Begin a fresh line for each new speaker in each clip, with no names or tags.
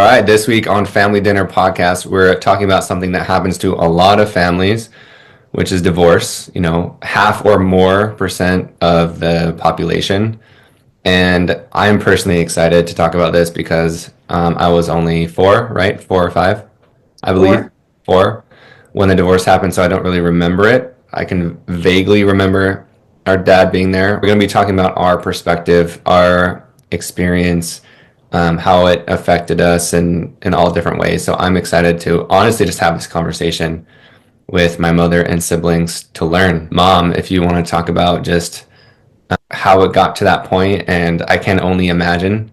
right, this week on Family Dinner Podcast, we're talking about something that happens to a lot of families, which is divorce. Half or more percent of the population. And I'm personally excited to talk about this because I was only four, right? Four or five, I believe.
Or
Four when the divorce happened, so I don't really remember it. I can vaguely remember our dad being there. We're going to be talking about our perspective, our experience, how it affected us in all different ways. So I'm excited to honestly just have this conversation with my mother and siblings to learn. Mom, if you want to talk about just how it got to that point, and I can only imagine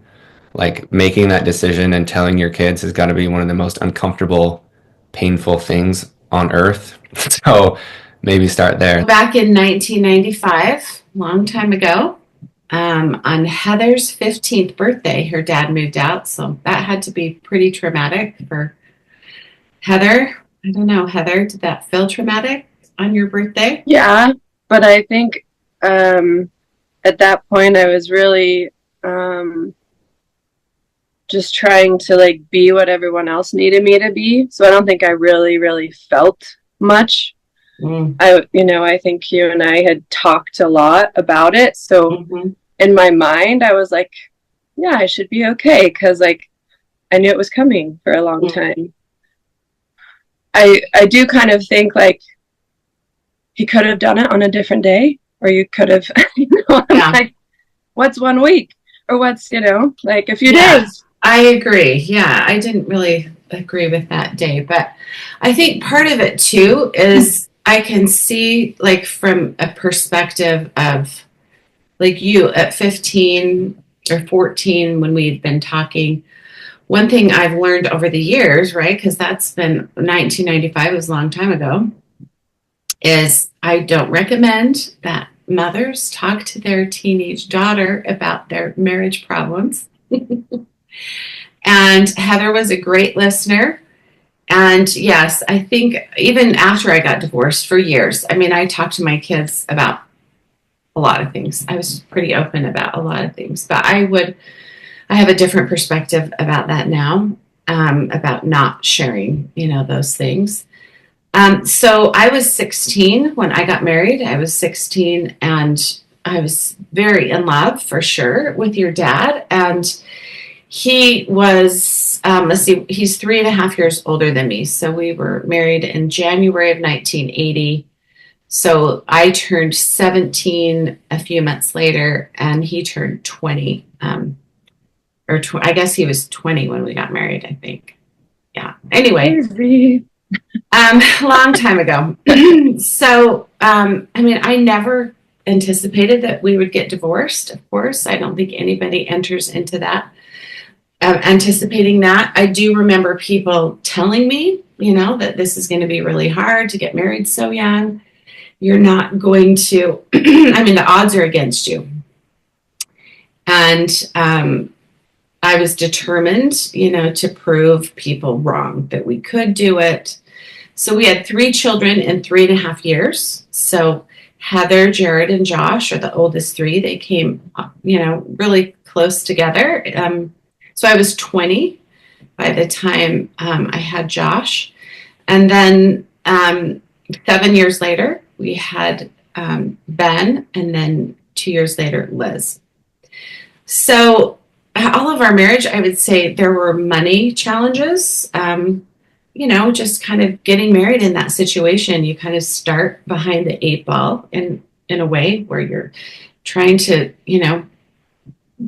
like making that decision and telling your kids has got to be one of the most uncomfortable, painful things on earth. So maybe start there.
back in 1995, long time ago, on Heather's 15th birthday, her dad moved out. So that had to be pretty traumatic for Heather. I don't know, Heather, did that feel traumatic on your birthday?
Yeah, but I think at that point I was really just trying to like be what everyone else needed me to be. So I don't think I really felt much. I think you and I had talked a lot about it. So in my mind, I was like, yeah, I should be okay because like I knew it was coming for a long time. I do kind of think like he could have done it on a different day, or you could have, like, what's 1 week, or what's like a few days.
I agree. Yeah, I didn't really agree with that day, but I think part of it too is I can see like from a perspective of like you at 15 or 14 when we'd been talking. One thing I've learned over the years, right, because that's been 1995, was a long time ago, is I don't recommend that mothers talk to their teenage daughter about their marriage problems. And Heather was a great listener. And yes, I think even after I got divorced for years, I mean, I talked to my kids about a lot of things. I was pretty open about a lot of things, but I have a different perspective about that now, about not sharing, those things. So I was 16 when I got married. I was 16 and I was very in love for sure with your dad. And he was, he's 3.5 years older than me. So we were married in January of 1980. So I turned 17 a few months later and he turned 20. I guess he was 20 when we got married, I think. Yeah. Anyway, long time ago. So, I never anticipated that we would get divorced. Of course, I don't think anybody enters into that anticipating that. I do remember people telling me, that this is going to be really hard to get married so young. You're not going to, the odds are against you. And I was determined, to prove people wrong, that we could do it. So we had 3 children in 3.5 years. So Heather, Jared, and Josh are the oldest 3. They came, really close together. So I was 20 by the time I had Josh. And then 7 years later, we had Ben, and then 2 years later, Liz. So all of our marriage, I would say there were money challenges. Just kind of getting married in that situation, you kind of start behind the 8 ball in a way where you're trying to,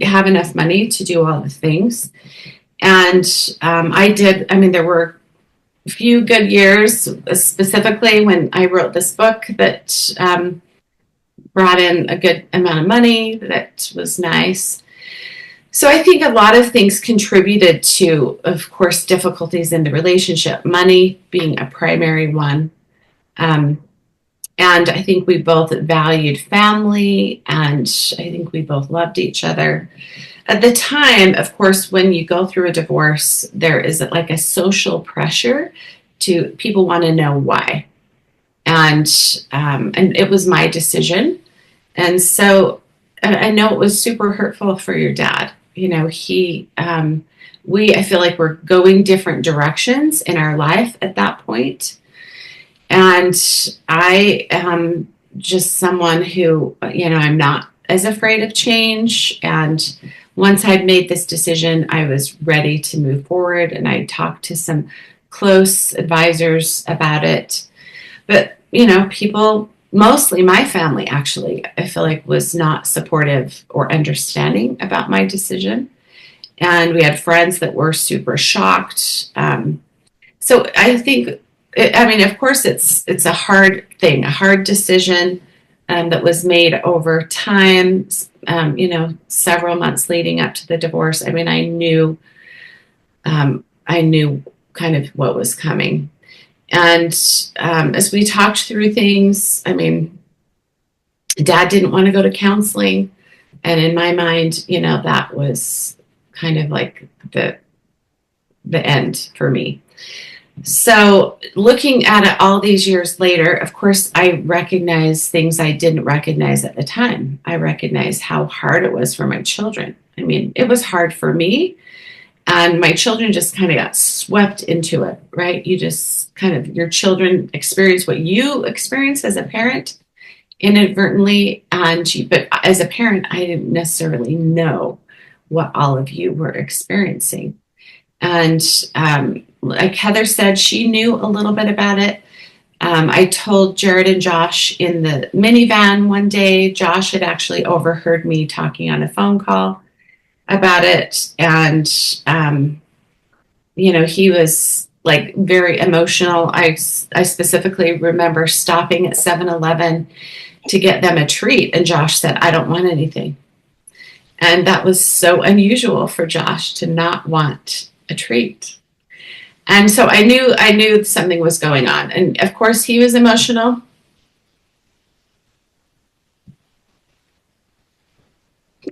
have enough money to do all the things. And there were a few good years, specifically when I wrote this book that brought in a good amount of money. That was nice. So I think a lot of things contributed to, of course, difficulties in the relationship, money being a primary one. And I think we both valued family, and I think we both loved each other. At the time, of course, when you go through a divorce, there is like a social pressure to people want to know why. And it was my decision. And so I know it was super hurtful for your dad. I feel like we're going different directions in our life at that point. And I am just someone who, I'm not as afraid of change. And once I'd made this decision, I was ready to move forward. And I talked to some close advisors about it. But, people, mostly my family, actually, I feel like was not supportive or understanding about my decision. And we had friends that were super shocked. So I think, of course, it's a hard thing, a hard decision that was made over time. Several months leading up to the divorce. I knew kind of what was coming, and as we talked through things, Dad didn't want to go to counseling, and in my mind, that was kind of like the end for me. So looking at it all these years later, of course, I recognize things I didn't recognize at the time. I recognize how hard it was for my children. It was hard for me, and my children just kind of got swept into it, right? You just your children experience what you experience as a parent inadvertently, but as a parent, I didn't necessarily know what all of you were experiencing. And like Heather said, she knew a little bit about it. I told Jared and Josh in the minivan one day. Josh had actually overheard me talking on a phone call about it. And, he was like very emotional. I specifically remember stopping at 7-Eleven to get them a treat. And Josh said, "I don't want anything." And that was so unusual for Josh to not want a treat. And so I knew something was going on. And of course he was emotional.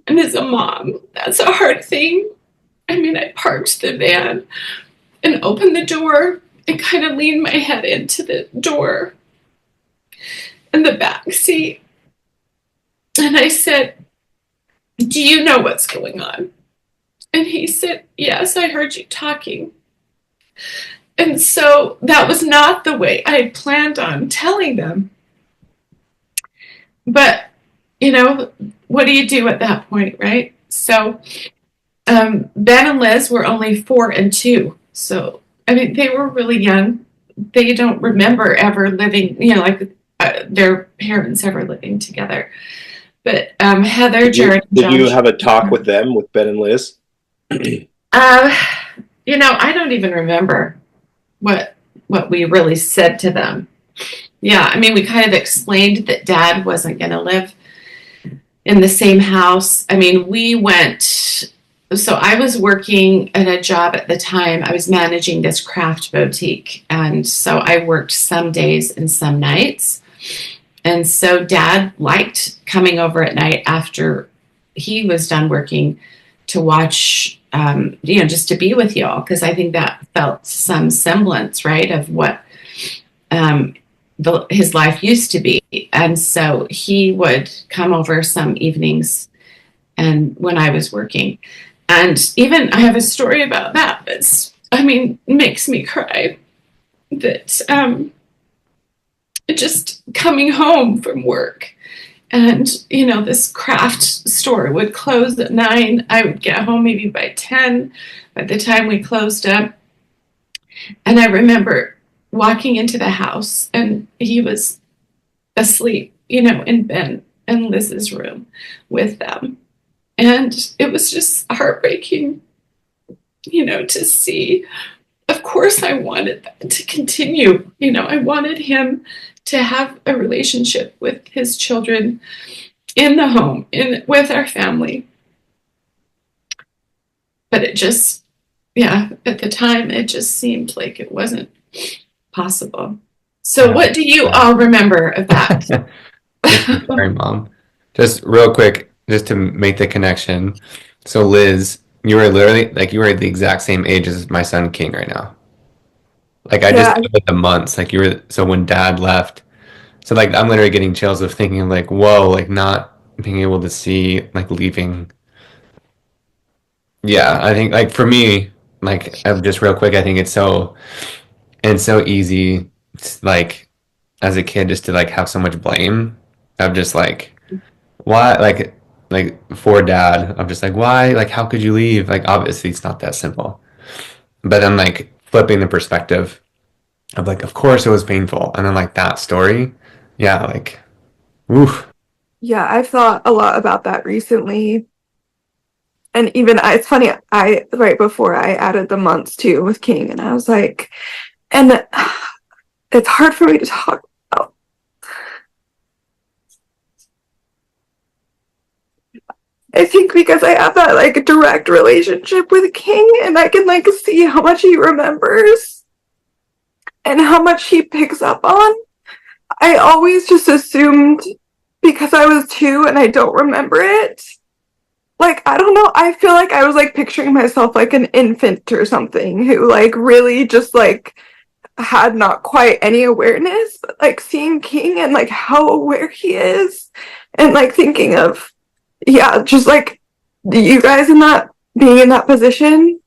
And as a mom, that's a hard thing. I parked the van and opened the door and kind of leaned my head into the door in the back seat. And I said, "Do you know what's going on?" And he said, "Yes, I heard you talking." And so that was not the way I had planned on telling them. But, what do you do at that point, right? So Ben and Liz were only 4 and 2. So, they were really young. They don't remember ever living, their parents ever living together. But Heather, Jared,
did you have a talk with them, with Ben and Liz?
I don't even remember what we really said to them. Yeah, we kind of explained that Dad wasn't going to live in the same house. We went, so I was working at a job at the time. I was managing this craft boutique. And so I worked some days and some nights. And so Dad liked coming over at night after he was done working to watch, just to be with y'all, because I think that felt some semblance, right, of what his life used to be. And so he would come over some evenings and when I was working. And even I have a story about that that's, makes me cry. That just coming home from work and, this craft store would close at 9. I would get home maybe by 10 by the time we closed up. And I remember walking into the house and he was asleep, in Ben and Liz's room with them. And it was just heartbreaking, to see. Of course, I wanted that to continue. I wanted him to have a relationship with his children in the home, with our family. But it just, at the time, it just seemed like it wasn't possible. So what do you all remember of that?
Sorry, Mom. Just real quick, just to make the connection. So Liz, you were literally you were the exact same age as my son King right now. I just know the months, you were, so when Dad left, so I'm literally getting chills of thinking whoa, not being able to see, leaving Yeah, I think like for me, like just real quick, I think it's so easy, like as a kid, just to like have so much blame of just like why, like for dad, I'm just like why, like how could you leave? Like obviously it's not that simple. But then like flipping the perspective of like, of course it was painful, and then like that story, yeah, like, oof,
Yeah, I've thought a lot about that recently. And even it's funny, I right before I added the months too with King, and I was like, and it's hard for me to talk about. I think because I have that like direct relationship with King, and I can like see how much he remembers and how much he picks up on. I always just assumed because I was 2 and I don't remember it. Like, I don't know, I feel like I was like picturing myself like an infant or something who like really just like had not quite any awareness, but like seeing King and like how aware he is, and like thinking of, yeah, just like you guys in that being in that position,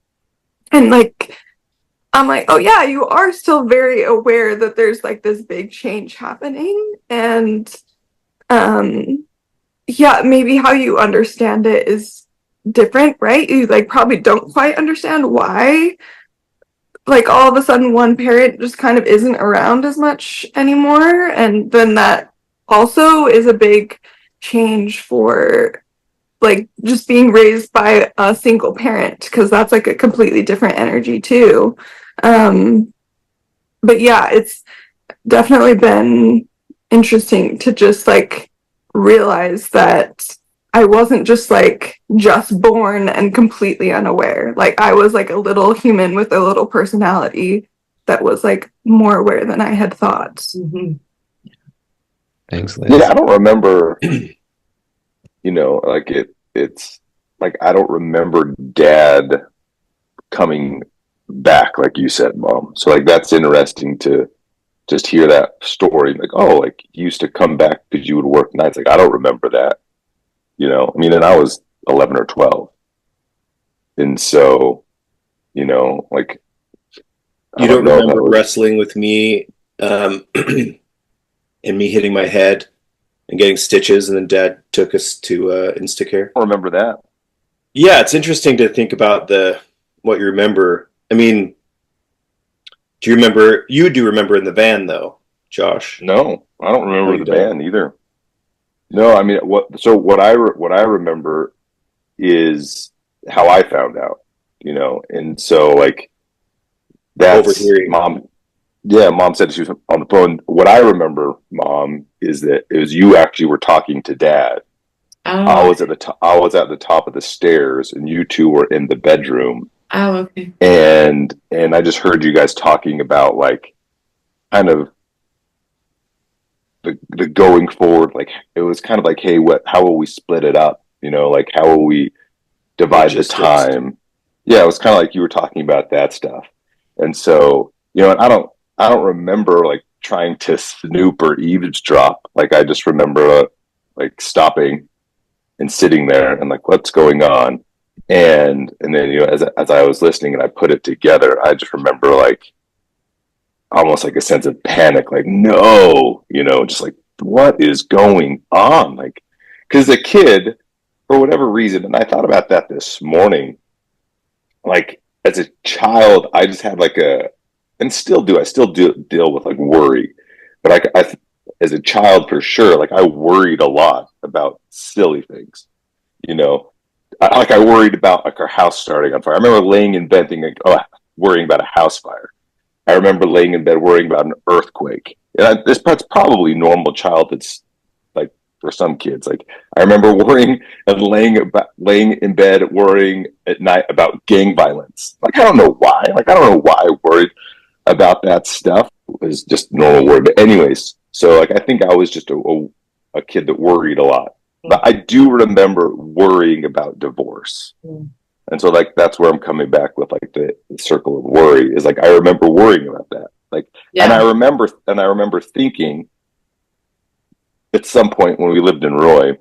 and like I'm like, oh yeah, you are still very aware that there's like this big change happening, and um yeah, maybe how you understand it is different, right? You like probably don't quite understand why like all of a sudden one parent just kind of isn't around as much anymore, and then that also is a big change for like just being raised by a single parent, because that's like a completely different energy too. um but yeah, it's definitely been interesting to just like realize that I wasn't just like just born and completely unaware. Like I was like a little human with a little personality that was like more aware than I had thought.
Mhm.
thanks,
Yeah,
Liz.
I don't remember, like it's like I don't remember dad coming back like you said, mom. So like that's interesting to just hear that story. Like, oh, like he used to come back because you would work nights. Like I don't remember that. I mean, and I was 11 or 12. And so, like I
You
don't
don't
know if that
remember
was
wrestling with me, and me hitting my head and getting stitches, and then Dad took us to Instacare.
I don't remember that.
Yeah, it's interesting to think about the what you remember. I mean, do you remember? You do remember in the van though, Josh?
No, I don't
No,
remember
you
the
don't.
band either. No, I mean what I remember is how I found out, and so like that's
Overhearing.
mom. Yeah, mom said she was on the phone. What I remember, mom, is that it was you actually were talking to dad. I
Oh,
was at the top. I was at the top of the stairs, and you two were in the bedroom,
oh, okay.
and I just heard you guys talking about like kind of the going forward. Like it was kind of like, hey, how will we split it up? Like how will we divide the
Logistics.
time? Yeah, it was kind of like you were talking about that stuff. And so, and I don't remember like trying to snoop or eavesdrop. Like I just remember like stopping and sitting there and like what's going on. And then as I was listening and I put it together, I just remember like almost like a sense of panic, like no, just like what is going on? Like because the kid, for whatever reason, and I thought about that this morning, like as a child, I just had like and I still do deal with like worry, but as a child for sure, like I worried a lot about silly things, you know, like I worried about like our house starting on fire. I remember laying in bed thinking, oh, worrying about a house fire. I remember laying in bed worrying about an earthquake. And that's probably normal childhood, like for some kids. Like I remember worrying and laying in bed worrying at night about gang violence. Like I don't know why. Like I don't know why I worried about that stuff. It was just normal worry. But anyways, so like I think I was just a kid that worried a lot. But I do remember worrying about divorce.
Mm.
And so like that's where I'm coming back with like the circle of worry is like I remember worrying about that. Like and
Yeah.
I remember thinking at some point when we lived in Roy,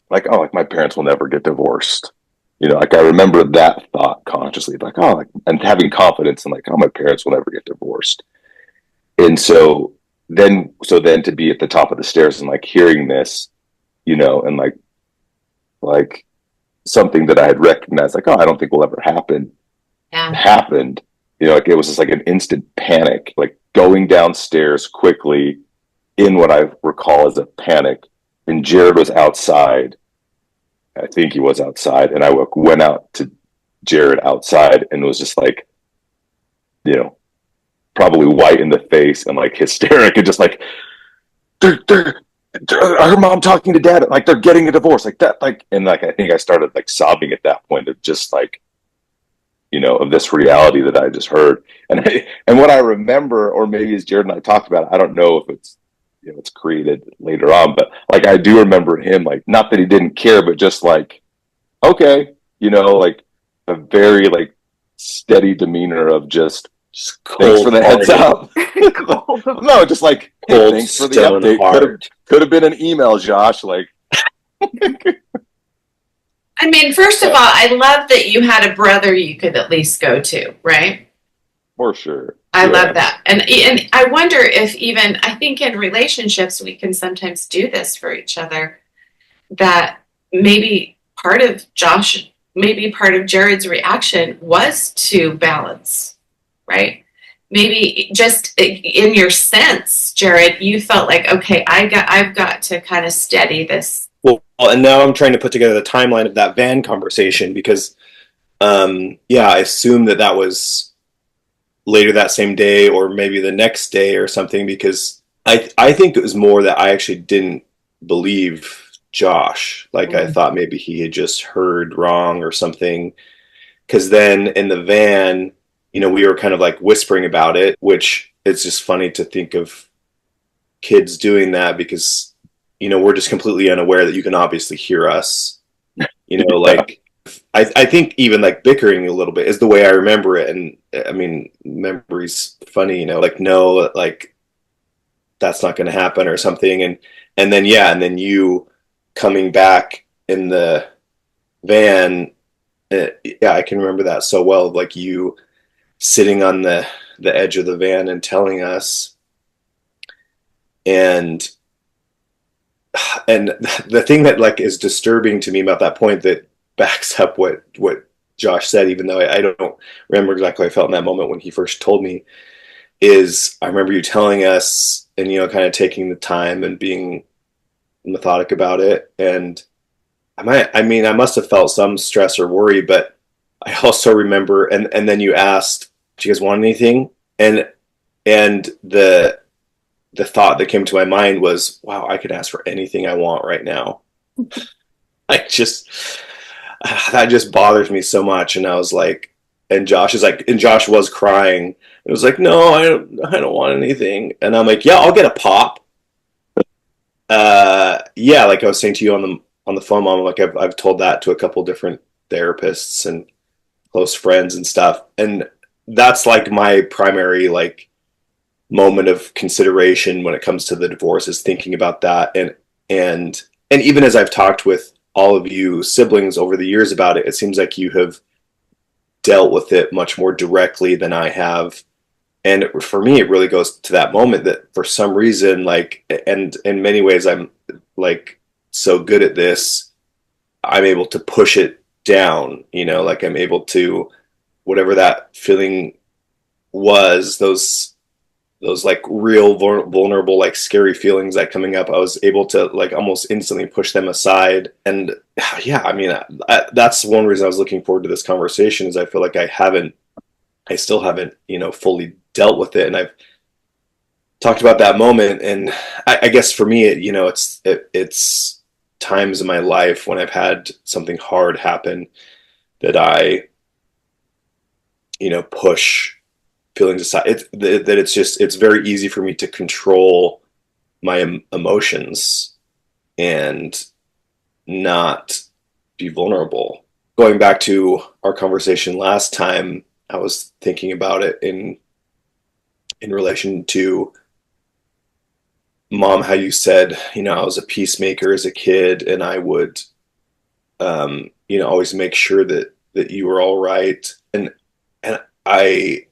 like, oh, like my parents will never get divorced. You know, like I remember that thought consciously, like, oh, like, and having confidence in like, oh, my parents will never get divorced. And so then to be at the top of the stairs and like hearing this, you know, and like something that I had recognized, like, oh, I don't think will ever happen,
Yeah.
happened. You know, like it was just like an instant panic, like going downstairs quickly in what I recall as a panic. And Jared was outside. I think he was outside, and I went out to Jared outside and was just like, you know, probably white in the face and like hysteric and just like, they're her mom talking to dad, like they're getting a divorce, like that, like, and like I think I started like sobbing at that point of just like, you know, of this reality that I just heard. And what I remember, or maybe as Jared and I talked about it, I don't know if it's, you know, it's created later on, but like I do remember him, like, not that he didn't care, but just like, okay, you know, like a very like steady demeanor of just thanks for the heads up.
Cold.
No, just like, hey,
Cold
thanks for the
stone
update.
heart.
Could have been an email, Josh. Like,
I mean, first of all, I love that you had a brother you could at least go to, right?
for sure.
I
Yeah.
love that. And I wonder if even, I think in relationships we can sometimes do this for each other, that maybe part of Jared's reaction was to balance, right? Maybe just in your sense, Jared, you felt like, okay, I've got to kind of steady this.
Well, and now I'm trying to put together the timeline of that van conversation because, yeah, I assume that was later that same day or maybe the next day or something, because I think it was more that I actually didn't believe Josh. Like I thought maybe he had just heard wrong or something. Because then in the van, you know, we were kind of like whispering about it, which it's just funny to think of kids doing that because, you know, we're just completely unaware that you can obviously hear us. You know, like I think even like bickering a little bit is the way I remember it. And I mean, memory's funny, you know, like, no, like that's not going to happen or something. And then, yeah. And then you coming back in the van. Yeah, I can remember that so well. Like you sitting on the edge of the van and telling us. And the thing that like is disturbing to me about that point that backs up what Josh said, even though I don't remember exactly how I felt in that moment when he first told me, is I remember you telling us and, you know, kind of taking the time and being methodic about it. And I must have felt some stress or worry, but I also remember, and then you asked, do you guys want anything? And the thought that came to my mind was, wow, I could ask for anything I want right now. That just bothers me so much. And I was like, and Josh was crying. It was like, no, I don't want anything. And I'm like, yeah, I'll get a pop. Yeah, like I was saying to you on the phone, Mom, like I've told that to a couple different therapists and close friends and stuff. And that's like my primary like moment of consideration when it comes to the divorce, is thinking about that. And even as I've talked with all of you siblings over the years about it, it seems like you have dealt with it much more directly than I have. And for me, it really goes to that moment that for some reason, like, and in many ways, I'm like so good at this, I'm able to push it down, you know, like I'm able to, whatever that feeling was, those like real vulnerable, like scary feelings that coming up, I was able to like almost instantly push them aside. And yeah, I mean, that's one reason I was looking forward to this conversation, is I feel like I still haven't, you know, fully dealt with it. And I've talked about that moment. And I guess for me, you know, it's times in my life when I've had something hard happen that I, you know, push feelings aside. It's very easy for me to control my emotions and not be vulnerable. Going back to our conversation last time, I was thinking about it in relation to, Mom, how you said, you know, I was a peacemaker as a kid, and I would always make sure that you were all right. And I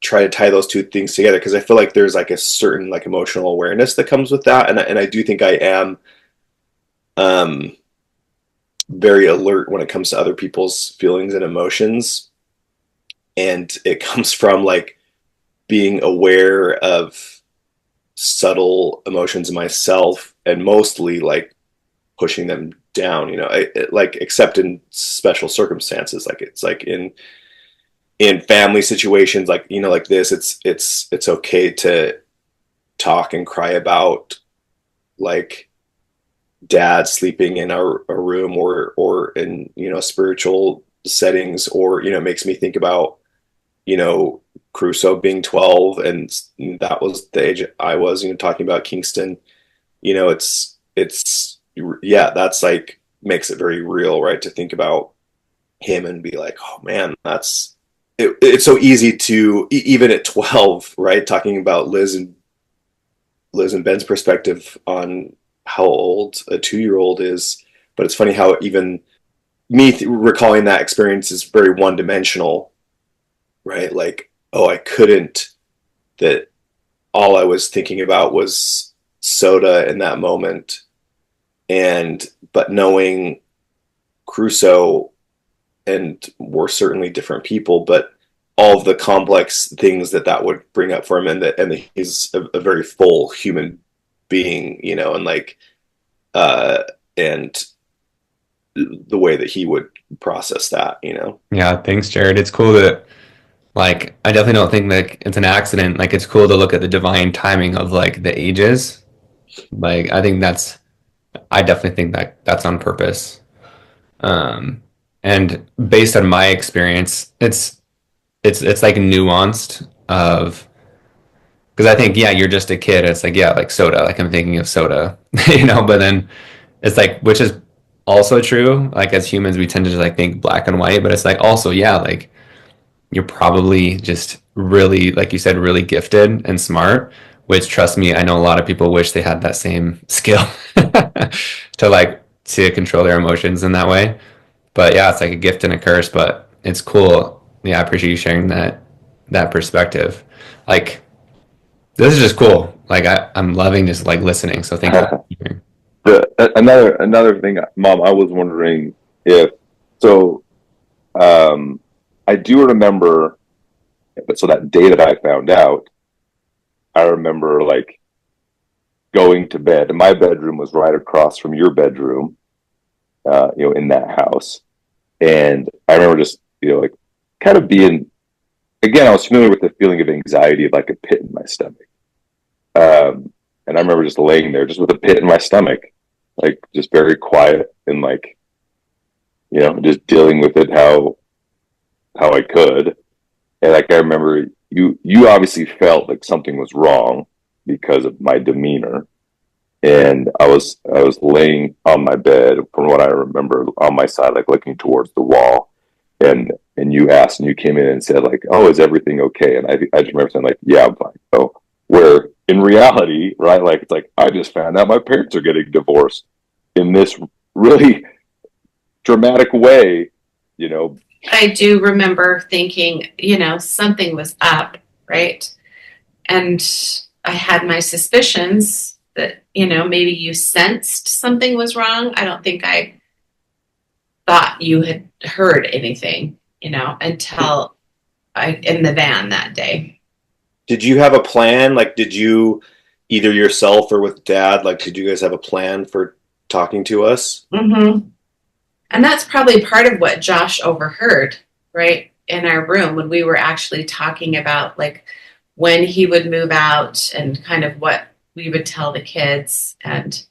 try to tie those two things together because I feel like there's like a certain like emotional awareness that comes with that. And I do think I am very alert when it comes to other people's feelings and emotions. And it comes from like being aware of subtle emotions myself and mostly like pushing them down, like except in special circumstances, like it's like in family situations, like like this, it's okay to talk and cry about like dad sleeping in a room or in spiritual settings, or it makes me think about Crusoe being 12, and that was the age I was, talking about Kingston. It's yeah, that's like makes it very real, right? To think about him and be like, oh man, it's so easy to even at 12, right? Talking about Liz and Ben's perspective on how old a 2-year-old is, but it's funny how even me recalling that experience is very one-dimensional, right? Like, oh, I couldn't. That all I was thinking about was soda in that moment, but knowing Crusoe, and we're certainly different people, but all of the complex things that would bring up for him, and that he's a very full human being, and like and the way that he would process that.
Yeah, thanks, Jared. It's cool that, like, I definitely don't think that it's an accident. Like, it's cool to look at the divine timing of like the ages. Like, I definitely think that that's on purpose. And based on my experience, it's like nuanced of, because I think, yeah, you're just a kid. It's like, yeah, like soda. Like I'm thinking of soda, but then it's like, which is also true. Like as humans, we tend to just like think black and white, but it's like also, yeah, like you're probably just really, like you said, really gifted and smart, which trust me, I know a lot of people wish they had that same skill to control their emotions in that way. But yeah, it's like a gift and a curse, but it's cool. Yeah, I appreciate you sharing that perspective. Like this is just cool. Like I'm loving just like listening. So thank you.
Another thing, Mom, I was wondering if so. I do remember, but so that day that I found out, I remember like going to bed, and my bedroom was right across from your bedroom, in that house, and I remember just like kind of being, again, I was familiar with the feeling of anxiety of like a pit in my stomach, and I remember just laying there just with a pit in my stomach, like just very quiet and like just dealing with it how I could. And like I remember you obviously felt like something was wrong because of my demeanor. And I was laying on my bed, from what I remember, on my side, like looking towards the wall. And you asked, and you came in and said like, "Oh, is everything okay?" And I just remember saying like, "Yeah, I'm fine." Oh, where in reality, right? Like it's like I just found out my parents are getting divorced in this really dramatic way,
I do remember thinking, something was up, right? And I had my suspicions that, maybe you sensed something was wrong. I don't think I thought you had heard anything, until in the van that day.
Did you have a plan? Like, did you either yourself or with dad, like, did you guys have a plan for talking to us?
Mm-hmm. And that's probably part of what Josh overheard, right? In our room when we were actually talking about like when he would move out and kind of what we would tell the kids. And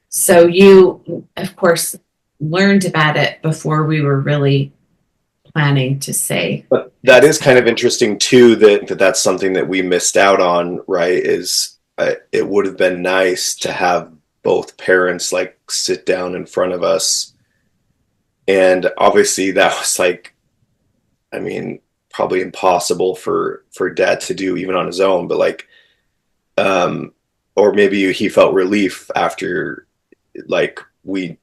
so you, of course, learned about it before we were really planning to say.
But that is kind of interesting too, that's something that we missed out on, right? Is it would have been nice to have both parents like sit down in front of us. And obviously that was like, I mean, probably impossible for dad to do even on his own, but like, or maybe he felt relief after like we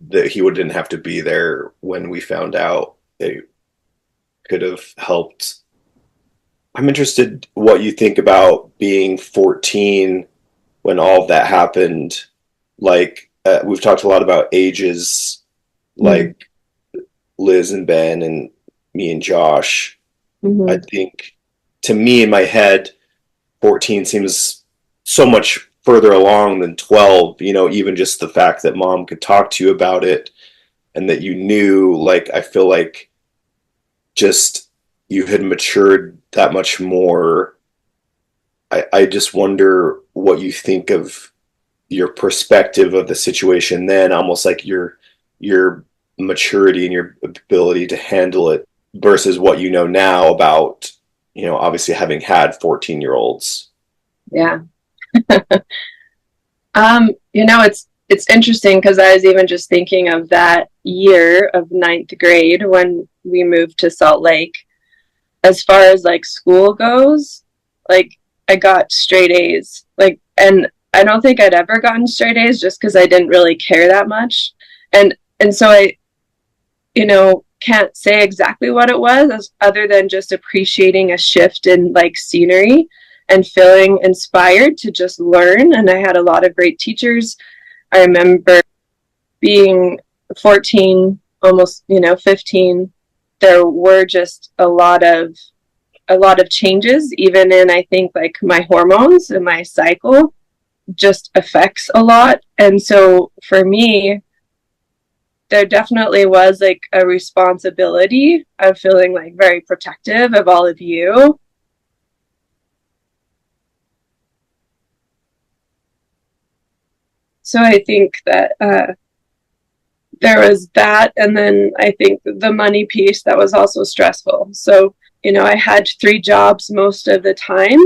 that he didn't have to be there when we found out. It could have helped. I'm interested what you think about being 14 when all of that happened. Like, we've talked a lot about ages, like Liz and Ben and me and Josh. I think, to me, in my head, 14 seems so much further along than 12. You know, even just the fact that mom could talk to you about it and that you knew, like, I feel like just you had matured that much more. I just wonder what you think of your perspective of the situation then, almost like your maturity and your ability to handle it versus what you know now about, you know, obviously having had 14-year-olds.
Yeah. You know, it's interesting because I was even just thinking of that year of 9th grade when we moved to Salt Lake. As far as like school goes, like I got straight A's, like, and I don't think I'd ever gotten straight A's just because I didn't really care that much. And so I, you know, can't say exactly what it was other than just appreciating a shift in like scenery and feeling inspired to just learn. And I had a lot of great teachers. I remember being 14, almost, you know, 15. There were just a lot of changes, even in, I think, like my hormones and my cycle just affects a lot. And so for me, there definitely was like a responsibility of feeling like very protective of all of you. So I think that there was that. And then I think the money piece that was also stressful. So, you know, I had 3 jobs most of the time.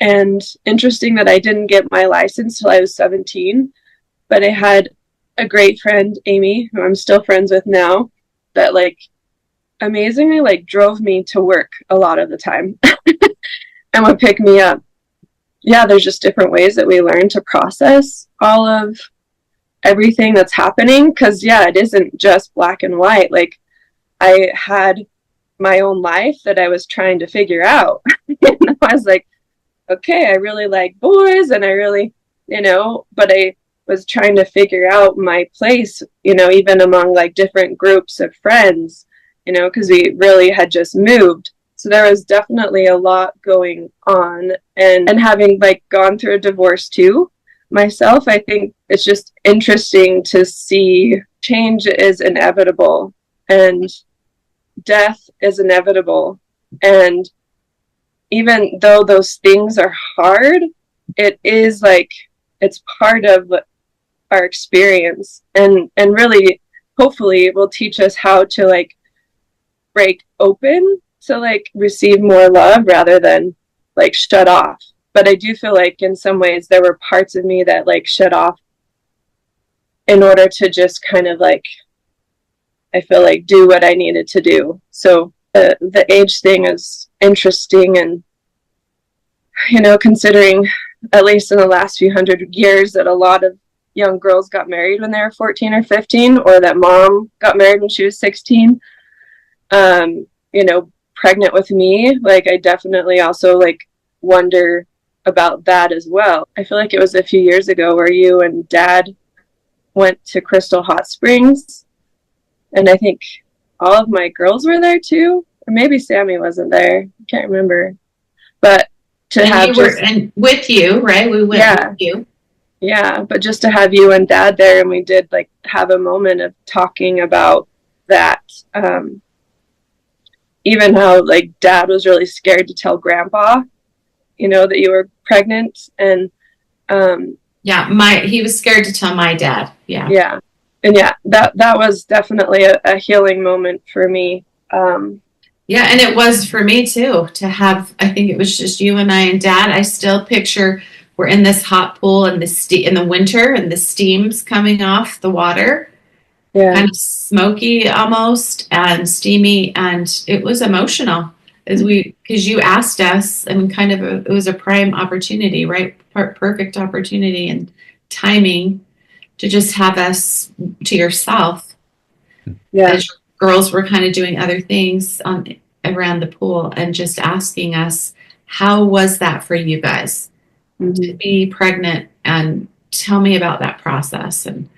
And interesting that I didn't get my license till I was 17. But I had a great friend, Amy, who I'm still friends with now, that like amazingly like drove me to work a lot of the time and would pick me up. Yeah, there's just different ways that we learn to process all of everything that's happening, because yeah, it isn't just black and white. Like I had my own life that I was trying to figure out. And I was like, okay, I really like boys and I really, you know, but I was trying to figure out my place, you know, even among like different groups of friends, you know, because we really had just moved. So there was definitely a lot going on, and having like gone through a divorce too myself, I think it's just interesting to see change is inevitable and death is inevitable. And even though those things are hard, it is like, it's part of our experience, and really hopefully will teach us how to like break open to like receive more love rather than like shut off. But I do feel like in some ways there were parts of me that like shut off in order to just kind of like, I feel like, do what I needed to do. So the age thing is interesting, and you know, considering at least in the last few hundred years that a lot of young girls got married when they were 14 or 15, or that mom got married when she was 16, you know, pregnant with me, like I definitely also like wonder about that as well. I feel like it was a few years ago where you and Dad went to Crystal Hot Springs, and I think all of my girls were there too, or maybe Sammy wasn't there, I can't remember. But to have
and with you, right? We went with you.
Yeah, but just to have you and Dad there, and we did like have a moment of talking about that. Even how like Dad was really scared to tell Grandpa, you know, that you were pregnant, and
he was scared to tell my dad. Yeah,
and that was definitely a healing moment for me.
Yeah, and it was for me too, to have, I think it was just you and I and Dad. I still picture we're in this hot pool in the winter, and the steam's coming off the water.
Yeah.
Kind of smoky almost and steamy, and it was emotional because you asked us, and kind of it was a prime opportunity, right? Perfect opportunity and timing to just have us to yourself
Yeah.
as girls were kind of doing other things around the pool, and just asking us, how was that for you guys to be pregnant, and tell me about that process, and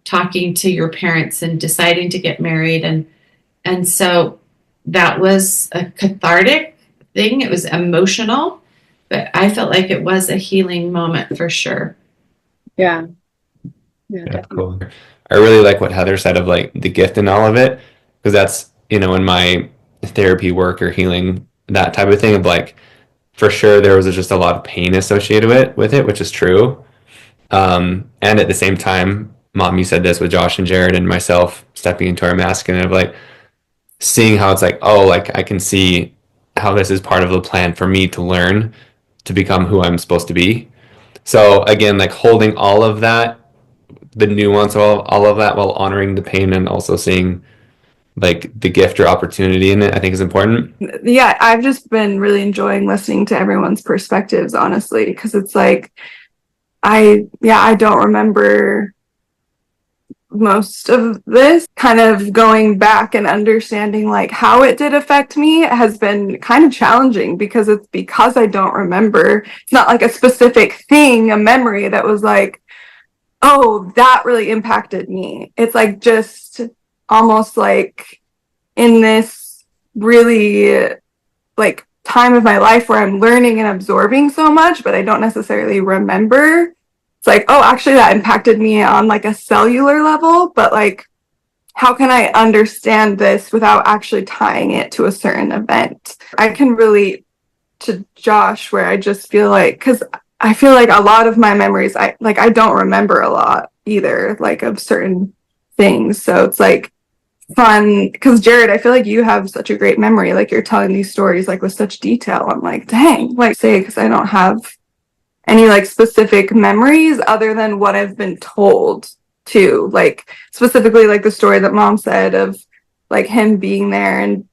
talking to your parents and deciding to get married. And so that was a cathartic thing. It was emotional, but I felt like it was a healing moment for sure.
Yeah. Yeah.
Yeah,
Definitely.
cool. I really like what Heather said of like the gift in all of it, because that's, in my therapy work or healing, that type of thing of like, for sure there was just a lot of pain associated with it, which is true. And at the same time, Mom, you said this with Josh and Jared and myself stepping into our masculine of like seeing how it's like, oh, like I can see how this is part of the plan for me to learn to become who I'm supposed to be. So again, like holding all of that, the nuance of all of that while honoring the pain and also seeing like the gift or opportunity in it, I think is important.
Yeah, I've just been really enjoying listening to everyone's perspectives, honestly, because it's like I don't remember most of this. Kind of going back and understanding like how it did affect me has been kind of challenging, because I don't remember. It's not like a specific thing, a memory that was like, oh, that really impacted me. It's like just almost like in this really like time of my life where I'm learning and absorbing so much, but I don't necessarily remember. It's like, oh, actually that impacted me on like a cellular level, but like, how can I understand this without actually tying it to a certain event? I can relate to Josh, where I just feel like, because I feel like a lot of my memories, I don't remember a lot either, like of certain things. So it's like fun, because Jared, I feel like you have such a great memory. Like you're telling these stories like with such detail. I'm like, dang, like say, because I don't have any like specific memories other than what I've been told too. Like specifically like the story that Mom said of like him being there and,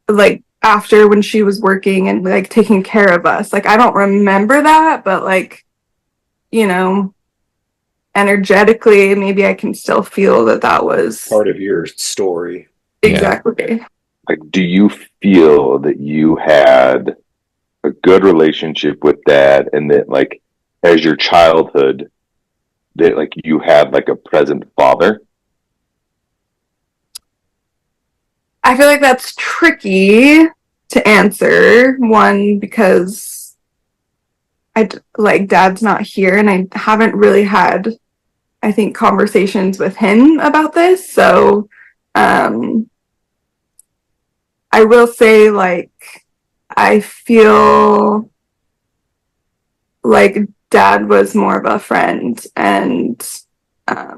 like after when she was working and like taking care of us. Like I don't remember that, but like, energetically, maybe I can still feel that was
Part of your story.
exactly.
Like, do you feel that you had a good relationship with Dad, and that like as your childhood that like you had like a present father?
I feel like that's tricky to answer. One, because like Dad's not here, and I haven't really had, I think, conversations with him about this. So, I will say like I feel like Dad was more of a friend, and I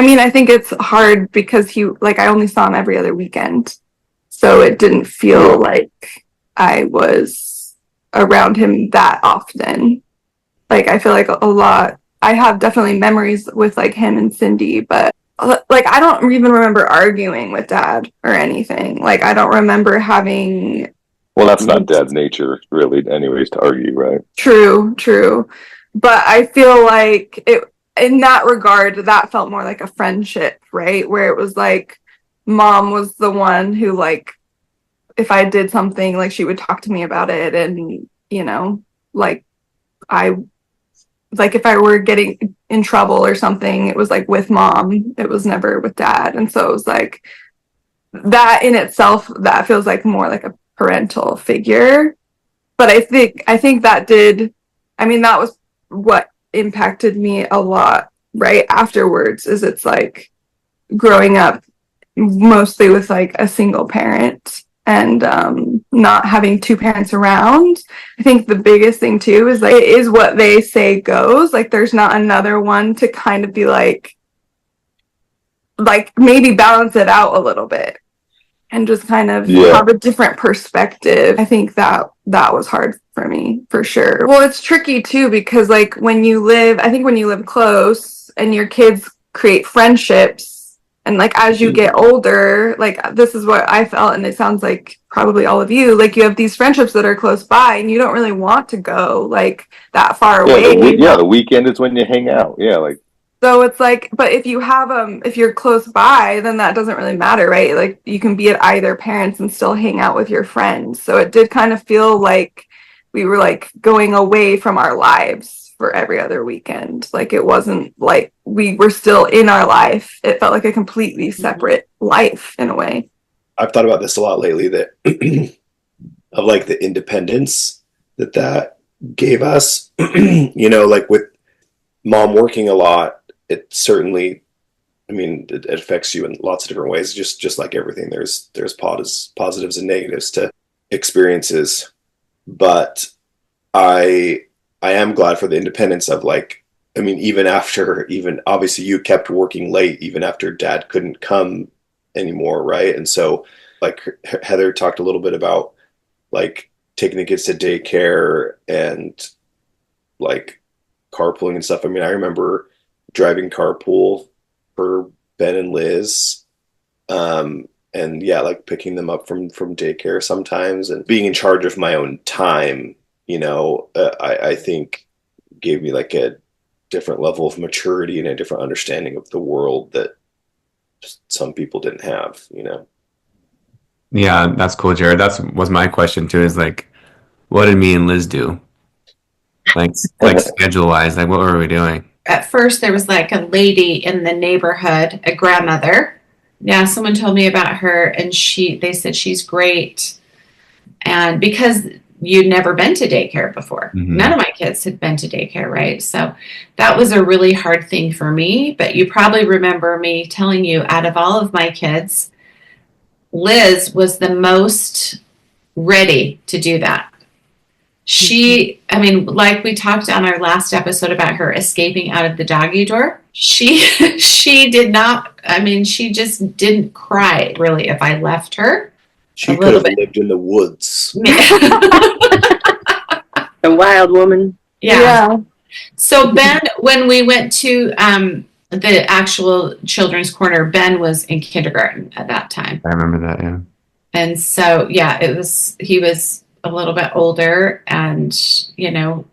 mean, I think it's hard because I only saw him every other weekend. So it didn't feel like I was around him that often. Like, I feel like a lot, I have definitely memories with like him and Cindy, but like, I don't even remember arguing with Dad or anything. Like, I don't remember having.
Well, that's not Dad's nature, really, anyways, to argue, right?
True. But I feel like in that regard, that felt more like a friendship, right? Where it was like Mom was the one who, like, if I did something, like, she would talk to me about it. And, like, if I were getting in trouble or something, it was like with Mom. It was never with Dad. And so it was like that in itself, that feels like more like a parental figure. But I think that that was what impacted me a lot right afterwards, is it's like growing up mostly with like a single parent and not having two parents around. I think the biggest thing too is like it is what they say goes. Like there's not another one to kind of be like maybe balance it out a little bit and just kind of have a different perspective. I think that was hard for me, for sure. Well, it's tricky too, because like when you live close and your kids create friendships, and like as you get older, like this is what I felt, and it sounds like probably all of you, like you have these friendships that are close by and you don't really want to go like that far
Yeah,
away.
the weekend is when you hang out. Yeah, like
So it's like, but if you have if you're close by, then that doesn't really matter, right? Like you can be at either parents and still hang out with your friends. So it did kind of feel like we were like going away from our lives for every other weekend. Like it wasn't like we were still in our life. It felt like a completely separate life in a way.
I've thought about this a lot lately, that of like the independence that gave us, you know, like with mom working a lot, it certainly, I mean, it affects you in lots of different ways. Just like everything, there's positives and negatives to experiences. But I am glad for the independence of like, I mean, even obviously you kept working late even after dad couldn't come anymore, right? And so like Heather talked a little bit about like taking the kids to daycare and like carpooling and stuff. I mean, I remember driving carpool for Ben and Liz, and yeah, like picking them up from daycare sometimes, and being in charge of my own time. You know, I think gave me like a different level of maturity and a different understanding of the world that just some people didn't have. You know.
Yeah, that's cool, Jared. Was my question too, is like, what did me and Liz do? Like schedule wise, like what were we doing?
At first, there was like a lady in the neighborhood, a grandmother. Yeah, someone told me about her, and they said she's great. And because you'd never been to daycare before, none of my kids had been to daycare, right? So that was a really hard thing for me. But you probably remember me telling you, out of all of my kids, Liz was the most ready to do that. I mean, like we talked on our last episode about her escaping out of the doggy door. She did not, I mean, she just didn't cry really if I left her.
She could have lived in the woods.
A wild woman.
Yeah. So Ben, when we went to the actual children's corner, Ben was in kindergarten at that time.
I remember that, yeah.
And so, yeah, he was a little bit older, and, you know,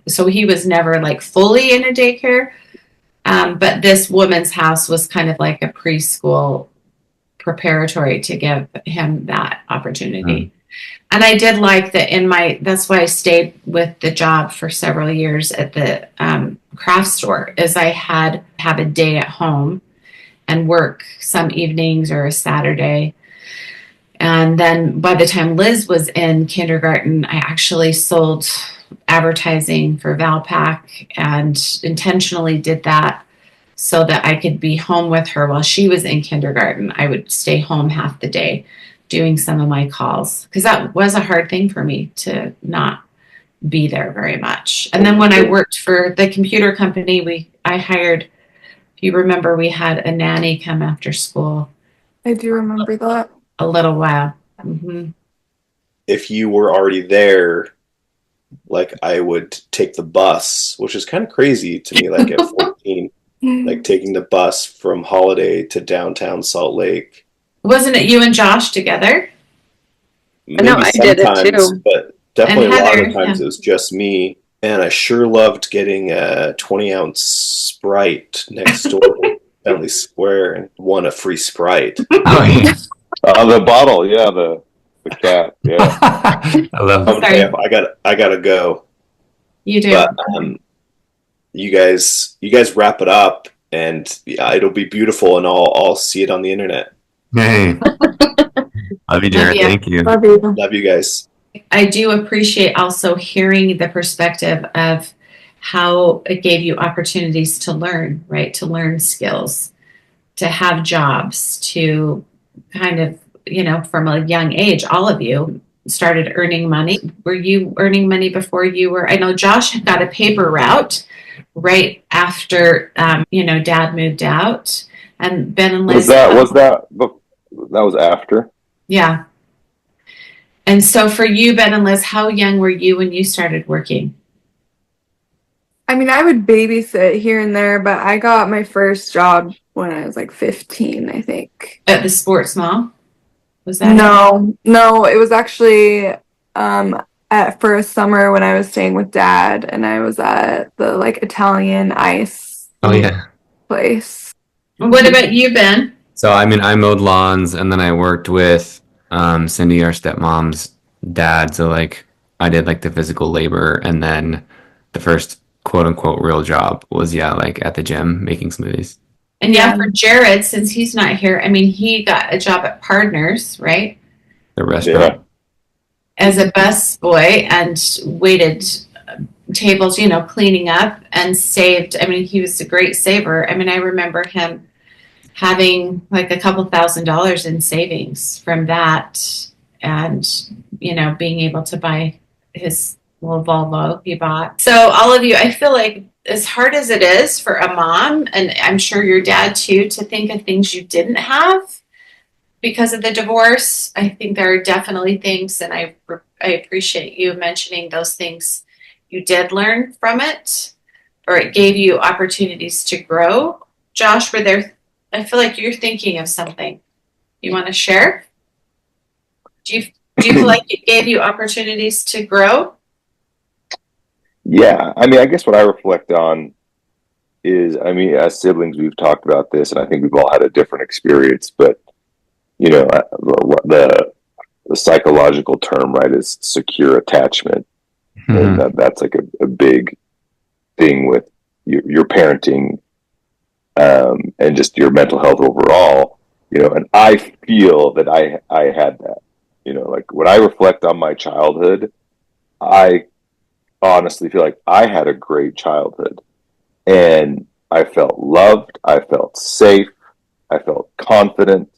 so he was never like fully in a daycare. But this woman's house was kind of like a preschool preparatory to give him that opportunity. And I did like that that's why I stayed with the job for several years at the craft store, is I have a day at home and work some evenings or a Saturday. And then by the time Liz was in kindergarten, I actually sold advertising for Valpak and intentionally did that so that I could be home with her while she was in kindergarten. I would stay home half the day doing some of my calls, because that was a hard thing for me to not be there very much. And then when I worked for the computer company, I hired, if you remember, we had a nanny come after school.
I do remember that.
A little while. Mm-hmm.
If you were already there, like I would take the bus, which is kind of crazy to me, like at 14, like taking the bus from Holiday to downtown Salt Lake. Wasn't
it you and Josh together?
Maybe
no, I did it too.
But definitely a lot of times it was just me. And I sure loved getting a 20-ounce Sprite next door to Bentley Square and won a free Sprite.
Oh, yeah.
The bottle, yeah, the cat, yeah.
I love that.
Okay, I gotta go.
You do.
But you guys wrap it up, and yeah, it'll be beautiful, and I'll see it on the internet.
Hey. Love you, Jared. Thank you.
Love you guys.
I do appreciate also hearing the perspective of how it gave you opportunities to learn, right? To learn skills, to have jobs, to kind of, you know, from a young age, all of you started earning money. Were you earning money before you were? I know Josh got a paper route right after, you know, Dad moved out, and Ben and Liz.
That was after?
Yeah. And so for you, Ben and Liz, how young were you when you started working?
I mean, I would babysit here and there, but I got my first job when I was like 15, I think.
At the sports mall? Was that it?
No, it was actually for a summer when I was staying with Dad, and I was at the like Italian ice
Oh yeah.
place.
What about you, Ben?
So I mean, I mowed lawns, and then I worked with Cindy, our stepmom's dad. So like, I did like the physical labor, and then the first quote unquote real job was like at the gym making smoothies.
And yeah, for Jared, since he's not here, I mean, he got a job at Partners, right?
The restaurant.
As a bus boy and waited tables, cleaning up and saved. I mean, he was a great saver. I mean, I remember him having like a couple $1,000s in savings from that and, being able to buy his little Volvo he bought. So all of you, I feel like as hard as it is for a mom, and I'm sure your dad too, to think of things you didn't have because of the divorce, I think there are definitely things, and I appreciate you mentioning those things you did learn from it, or it gave you opportunities to grow. Josh, I feel like you're thinking of something you want to share. Do you feel like it gave you opportunities to grow?
Yeah, I mean, I guess what I reflect on is, I mean, as siblings, we've talked about this, and I think we've all had a different experience. But the psychological term, right, is secure attachment, and that's like a big thing with your parenting, and just your mental health overall. And I feel that I had that. Like when I reflect on my childhood, I honestly feel like I had a great childhood, and I felt loved, I felt safe, I felt confident.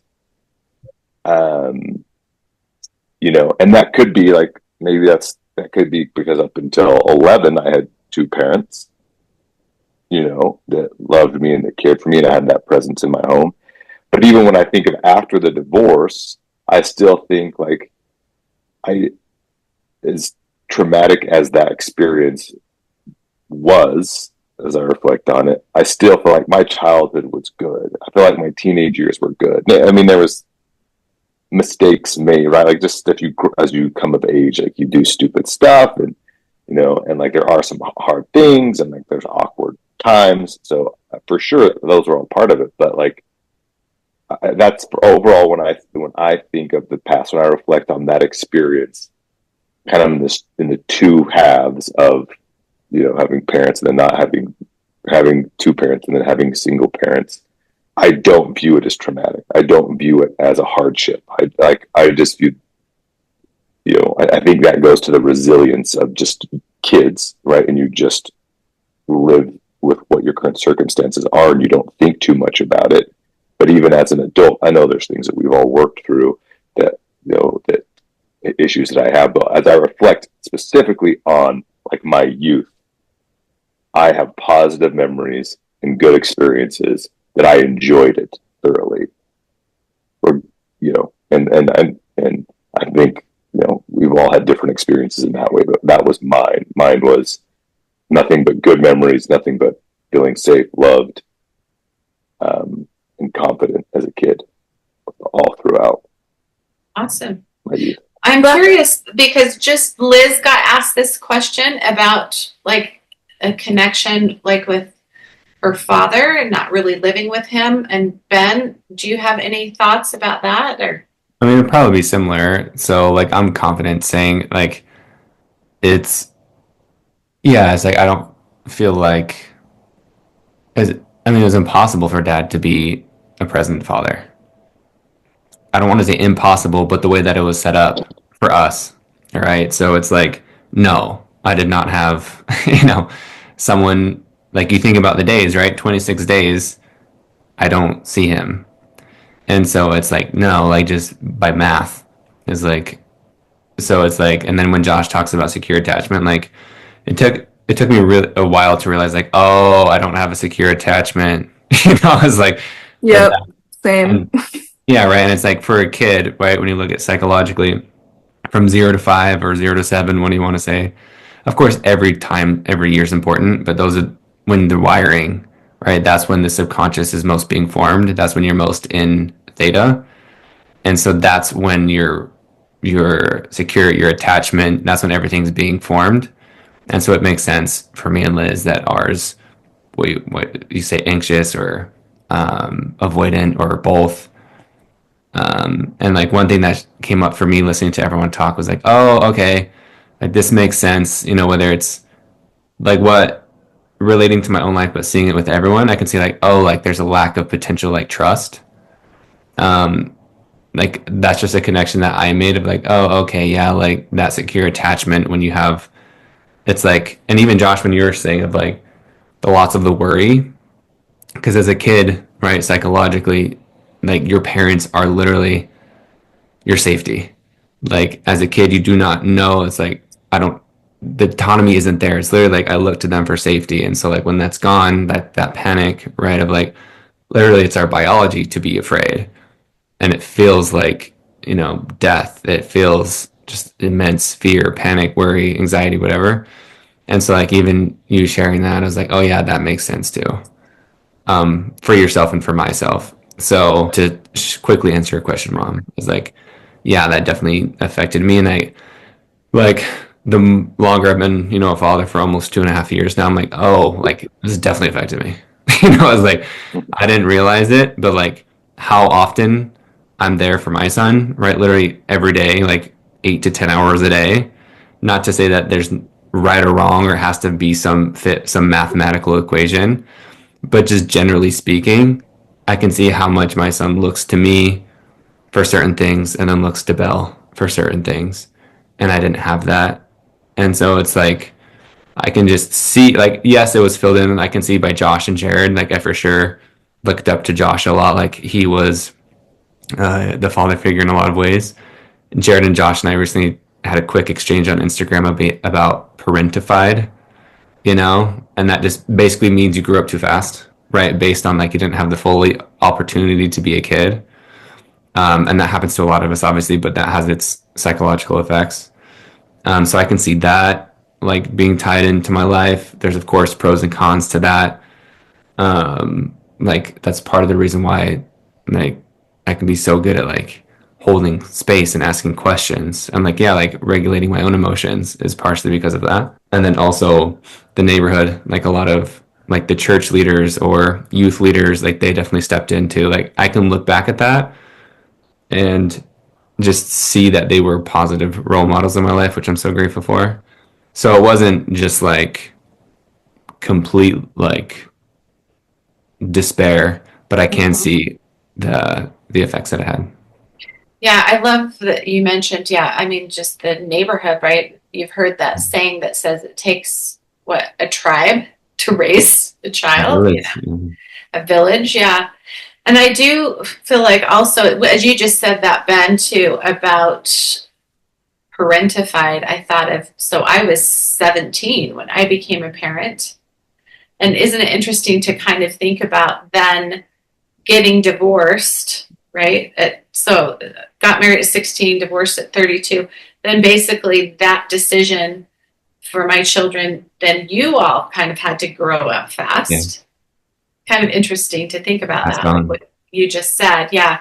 And that could be like, maybe that could be because up until 11 I had two parents, that loved me and that cared for me, and I had that presence in my home. But even when I think of after the divorce, I still think like as traumatic as that experience was, as I reflect on it, I still feel like my childhood was good. I feel like my teenage years were good. I mean, there was mistakes made, right? Like just as you come of age, like you do stupid stuff, and and like there are some hard things, and like there's awkward times. So for sure, those were all part of it. But like that's overall when I think of the past, when I reflect on that experience, kind of in the two halves of having parents and then not having two parents and then having single parents, I don't view it as traumatic. I don't view it as a hardship. I just view, I think that goes to the resilience of just kids, right? And you just live with what your current circumstances are, and you don't think too much about it. But even as an adult, I know there's things that we've all worked through that that issues that I have. But as I reflect specifically on like my youth, I have positive memories and good experiences that I enjoyed it thoroughly. Or and I think we've all had different experiences in that way, but that was mine. Mine was nothing but good memories, nothing but feeling safe, loved, and confident as a kid, all throughout.
Awesome.
My youth.
I'm curious because just Liz got asked this question about like a connection like with her father and not really living with him. And Ben, do you have any thoughts about that? Or
I mean, it'd probably be similar. So like, I'm confident saying like, it's like I don't feel like, it was impossible for Dad to be a present father. I don't want to say impossible, but the way that it was set up for us, all right? So it's like, no, I did not have, someone, like you think about the days, right? 26 days, I don't see him. And so it's like, no, like just by math is like, so it's like, and then when Josh talks about secure attachment, like it took me a while to realize like, oh, I don't have a secure attachment. I was like,
Yep, same.
and, yeah, right. And it's like for a kid, right? When you look at psychologically, from 0 to 5 or 0 to 7, what do you want to say? Of course, every year is important, but those are when the wiring, right? That's when the subconscious is most being formed. That's when you're most in theta. And so that's when you're secure, your attachment, that's when everything's being formed. And so it makes sense for me and Liz that ours, what you say, anxious or avoidant or both. And like one thing that came up for me listening to everyone talk was like, oh, okay, like this makes sense, you know, whether it's like what relating to my own life, but seeing it with everyone, I can see like, oh, like there's a lack of potential like trust. Like that's just a connection that I made of like, oh, okay, yeah, like that secure attachment when you have, it's like, and even Josh, when you were saying of like the lots of the worry, because as a kid, right, psychologically, like your parents are literally your safety. Like as a kid, you do not know. It's like I don't. The autonomy isn't there. It's literally like I look to them for safety, and so like when that's gone, that panic, right, of like literally it's our biology to be afraid, and it feels like death. It feels just immense fear, panic, worry, anxiety, whatever. And so like even you sharing that, I was like, oh yeah, that makes sense too. For yourself and for myself. So to quickly answer your question, Mom, is like, yeah, that definitely affected me. And I like the longer I've been, a father for almost 2.5 years now, I'm like, oh, like this definitely affected me. I was like, I didn't realize it, but like how often I'm there for my son, right? Literally every day, like 8 to 10 hours a day. Not to say that there's right or wrong or has to be some mathematical equation, but just generally speaking, I can see how much my son looks to me for certain things and then looks to Belle for certain things. And I didn't have that. And so it's like, I can just see, like, yes, it was filled in. I can see by Josh and Jared, like, I for sure looked up to Josh a lot. Like, he was the father figure in a lot of ways. Jared and Josh and I recently had a quick exchange on Instagram about parentified, and that just basically means you grew up too fast, right? Based on like you didn't have the full opportunity to be a kid. And that happens to a lot of us, obviously, but that has its psychological effects. So I can see that like being tied into my life. There's of course pros and cons to that. Like that's part of the reason why like I can be so good at like holding space and asking questions. And like, yeah, like regulating my own emotions is partially because of that. And then also the neighborhood, like a lot of like the church leaders or youth leaders, like they definitely stepped into, like I can look back at that and just see that they were positive role models in my life, which I'm so grateful for. So it wasn't just like complete like despair, but I can see the effects that it had.
Yeah, I love that you mentioned, yeah, I mean, just the neighborhood, right? You've heard that saying that says it takes a tribe to raise a child, a village, yeah. And I do feel like also, as you just said that, Ben, too, about parentified, I thought of, so I was 17 when I became a parent. And isn't it interesting to kind of think about then getting divorced, right? So got married at 16, divorced at 32. Then basically that decision for my children, then you all kind of had to grow up fast. Yeah. Kind of interesting to think about that, like what you just said. Yeah.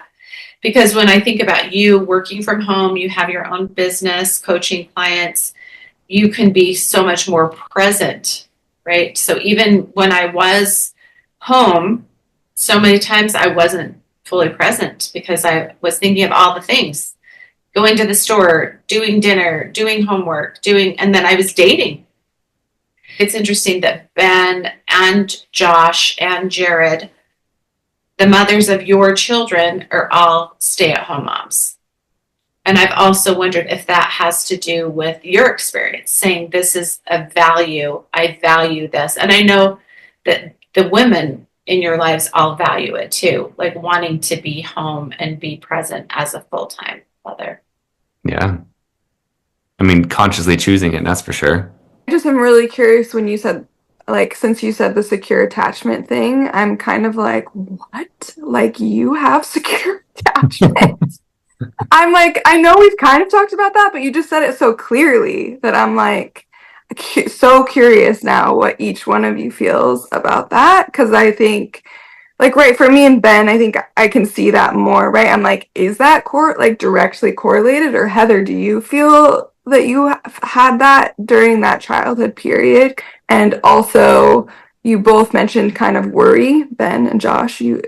Because when I think about you working from home, you have your own business, coaching clients, you can be so much more present, right? So even when I was home, so many times I wasn't fully present because I was thinking of all the things, going to the store, doing dinner, doing homework, and then I was dating. It's interesting that Ben and Josh and Jared, the mothers of your children, are all stay-at-home moms. And I've also wondered if that has to do with your experience, saying this is a value, I value this. And I know that the women in your lives all value it too, like wanting to be home and be present as a full-time mother.
Yeah. I mean, consciously choosing it, that's for sure.
I just am really curious when you said, like, since you said the secure attachment thing, I'm kind of like, what? Like, you have secure attachment? I'm like, I know we've kind of talked about that, but you just said it so clearly that I'm like, so curious now what each one of you feels about that. Because I think like, right, for me and Ben, I think I can see that more, right? I'm like, is that like directly correlated? Or Heather, do you feel that you had that during that childhood period? And also, you both mentioned kind of worry, Ben and Josh, you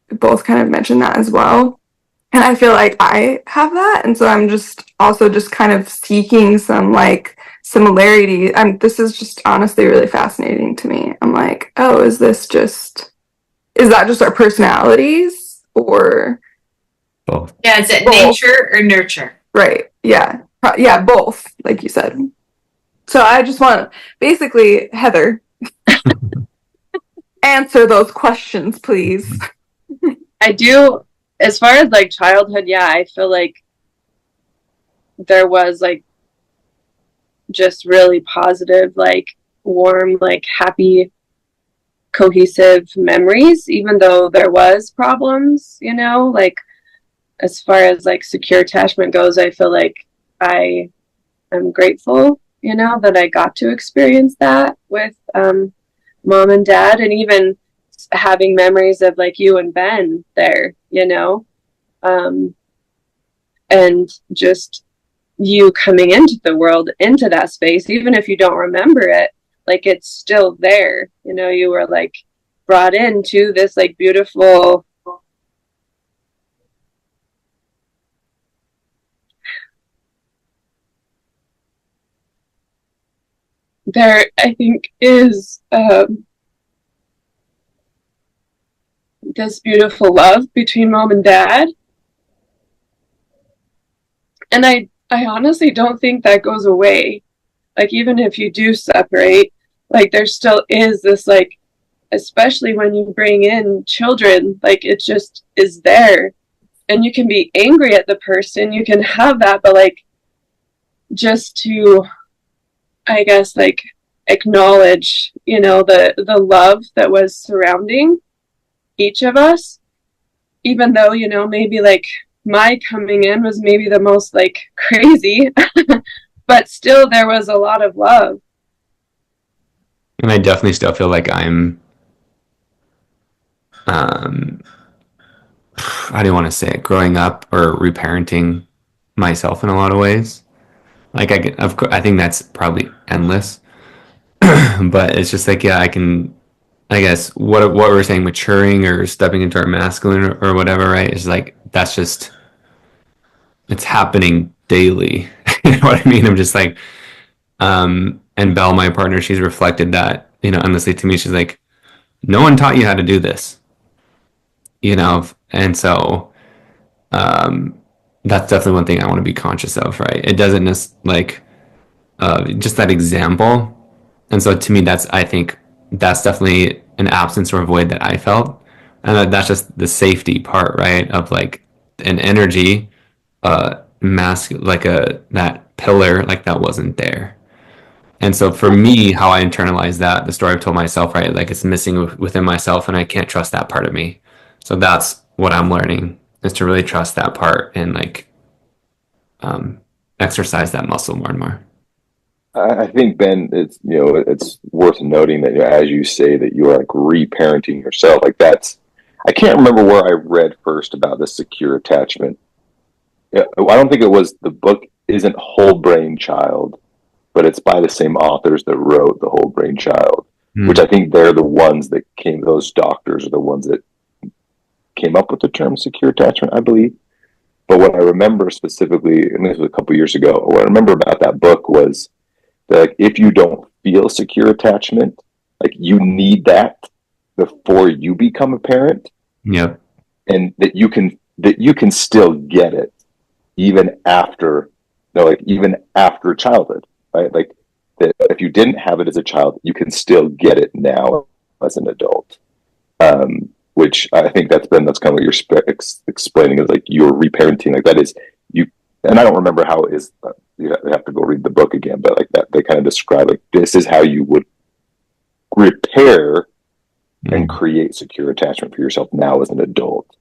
both kind of mentioned that as well. And I feel like I have that. And so I'm just also just kind of seeking some like similarity. This is just honestly really fascinating to me. I'm like, oh, is that just our personalities or
Both.
Yeah, is it
Both.
nature or nurture?
right? Yeah. Yeah, both, like you said. So I just want basically, Heather, answer those questions, please.
I do, as far as like childhood, yeah, I feel like there was like just really positive, like warm, like happy, cohesive memories, even though there was problems, you know, like as far as like secure attachment goes, I feel like I am grateful, you know, that I got to experience that with mom and dad, and even having memories of like you and Ben there, you know, and just you coming into the world, into that space, even if you don't remember it, like it's still there, you know, you were like brought into this like beautiful there I think is this beautiful love between mom and dad, and I honestly don't think that goes away. Like even if you do separate, like there still is this like, especially when you bring in children, like it just is there, and you can be angry at the person, you can have that, but like just to, I guess, like acknowledge, you know, the love that was surrounding each of us, even though, you know, maybe like my coming in was maybe the most like crazy, but still there was a lot of love.
And I definitely still feel like I'm, how do you want to say it, growing up or reparenting myself in a lot of ways. Like of course, I think that's probably endless, but it's just like, yeah, I guess what we're saying, maturing or stepping into our masculine or whatever, right? Is like, that's just, it's happening daily. You know what I mean? I'm just like, and Belle, my partner, she's reflected that, you know, endlessly to me. She's like, no one taught you how to do this, you know? And so, that's definitely one thing I want to be conscious of, right? It doesn't like, just that example. And so to me, I think that's definitely an absence or a void that I felt. And that's just the safety part, right? Of like an energy, mask, like that pillar, like that wasn't there. And so for me, how I internalize that, the story I've told myself, right? Like it's missing within myself and I can't trust that part of me. So that's what I'm learning, is to really trust that part and like, exercise that muscle more and more.
I think, Ben, it's worth noting that, as you say that you are like reparenting yourself, like that's, I can't remember where I read first about the secure attachment. Yeah, I don't think it was, the book isn't Whole Brain Child, but it's by the same authors that wrote The Whole Brain Child, which I think they're the ones that those doctors are the ones that came up with the term secure attachment, I believe. But what I remember specifically, and this was a couple years ago, what I remember about that book was that, like, if you don't feel secure attachment, like you need that before you become a parent.
Yep.
And that you can still get it even after, even after childhood, right? Like that if you didn't have it as a child, you can still get it now as an adult. Which I think that's kind of what you're explaining, is like you're reparenting, like that is you. And I don't remember how it is. You have to go read the book again, but like that, they kind of describe like this is how you would repair and create secure attachment for yourself now as an adult.